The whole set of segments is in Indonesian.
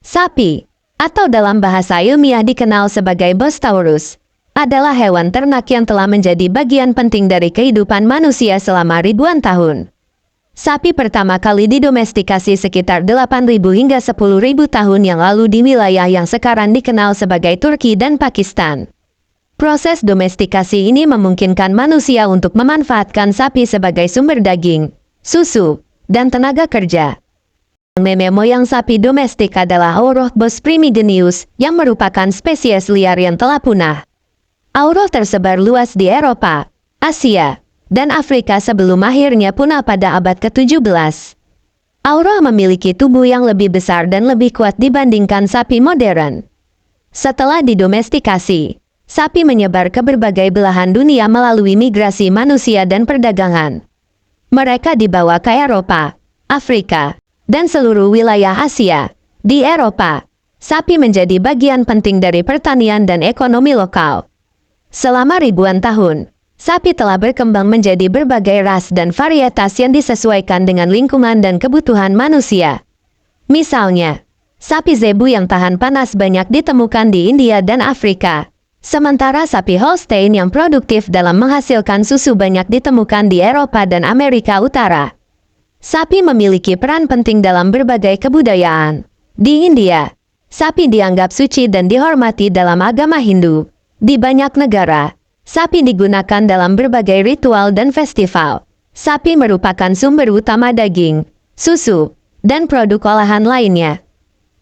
Sapi, atau dalam bahasa ilmiah dikenal sebagai Bos Taurus, adalah hewan ternak yang telah menjadi bagian penting dari kehidupan manusia selama ribuan tahun. Sapi pertama kali didomestikasi sekitar 8.000 hingga 10.000 tahun yang lalu di wilayah yang sekarang dikenal sebagai Turki dan Pakistan. Proses domestikasi ini memungkinkan manusia untuk memanfaatkan sapi sebagai sumber daging, susu, dan tenaga kerja. Nenek moyang sapi domestik adalah Aurochs primigenius yang merupakan spesies liar yang telah punah. Aurochs tersebar luas di Eropa, Asia, dan Afrika sebelum akhirnya punah pada abad ke-17. Aurochs memiliki tubuh yang lebih besar dan lebih kuat dibandingkan sapi modern. Setelah didomestikasi, sapi menyebar ke berbagai belahan dunia melalui migrasi manusia dan perdagangan. Mereka dibawa ke Eropa, Afrika, dan seluruh wilayah Asia. Di Eropa, sapi menjadi bagian penting dari pertanian dan ekonomi lokal. Selama ribuan tahun, sapi telah berkembang menjadi berbagai ras dan varietas yang disesuaikan dengan lingkungan dan kebutuhan manusia. Misalnya, sapi zebu yang tahan panas banyak ditemukan di India dan Afrika, sementara sapi Holstein yang produktif dalam menghasilkan susu banyak ditemukan di Eropa dan Amerika Utara. Sapi memiliki peran penting dalam berbagai kebudayaan. Di India, sapi dianggap suci dan dihormati dalam agama Hindu. Di banyak negara, sapi digunakan dalam berbagai ritual dan festival. Sapi merupakan sumber utama daging, susu, dan produk olahan lainnya.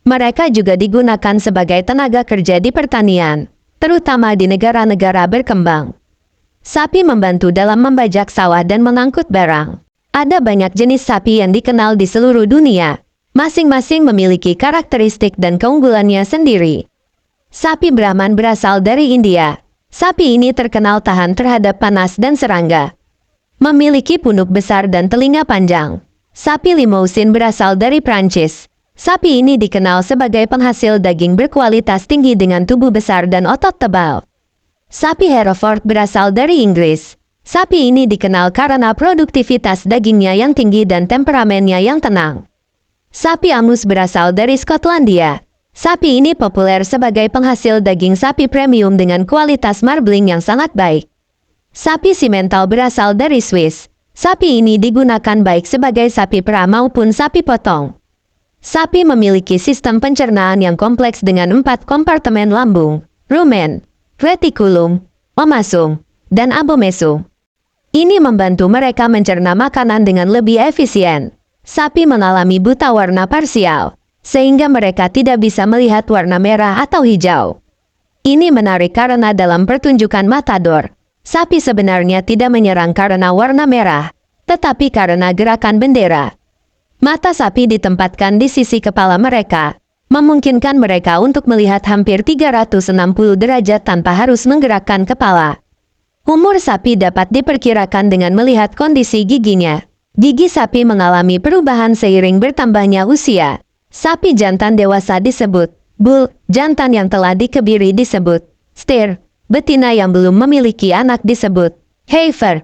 Mereka juga digunakan sebagai tenaga kerja di pertanian, terutama di negara-negara berkembang. Sapi membantu dalam membajak sawah dan mengangkut barang. Ada banyak jenis sapi yang dikenal di seluruh dunia. Masing-masing memiliki karakteristik dan keunggulannya sendiri. Sapi Brahman berasal dari India. Sapi ini terkenal tahan terhadap panas dan serangga. Memiliki punuk besar dan telinga panjang. Sapi Limousin berasal dari Prancis. Sapi ini dikenal sebagai penghasil daging berkualitas tinggi dengan tubuh besar dan otot tebal. Sapi Hereford berasal dari Inggris. Sapi ini dikenal karena produktivitas dagingnya yang tinggi dan temperamennya yang tenang. Sapi Amus berasal dari Skotlandia. Sapi ini populer sebagai penghasil daging sapi premium dengan kualitas marbling yang sangat baik. Sapi Simmental berasal dari Swiss. Sapi ini digunakan baik sebagai sapi perah maupun sapi potong. Sapi memiliki sistem pencernaan yang kompleks dengan 4 kompartemen lambung, rumen, retikulum, omasum, dan abomesum. Ini membantu mereka mencerna makanan dengan lebih efisien. Sapi mengalami buta warna parsial, sehingga mereka tidak bisa melihat warna merah atau hijau. Ini menarik karena dalam pertunjukan matador, sapi sebenarnya tidak menyerang karena warna merah, tetapi karena gerakan bendera. Mata sapi ditempatkan di sisi kepala mereka, memungkinkan mereka untuk melihat hampir 360 derajat tanpa harus menggerakkan kepala. Umur sapi dapat diperkirakan dengan melihat kondisi giginya. Gigi sapi mengalami perubahan seiring bertambahnya usia. Sapi jantan dewasa disebut bull, jantan yang telah dikebiri disebut steer, betina yang belum memiliki anak disebut heifer,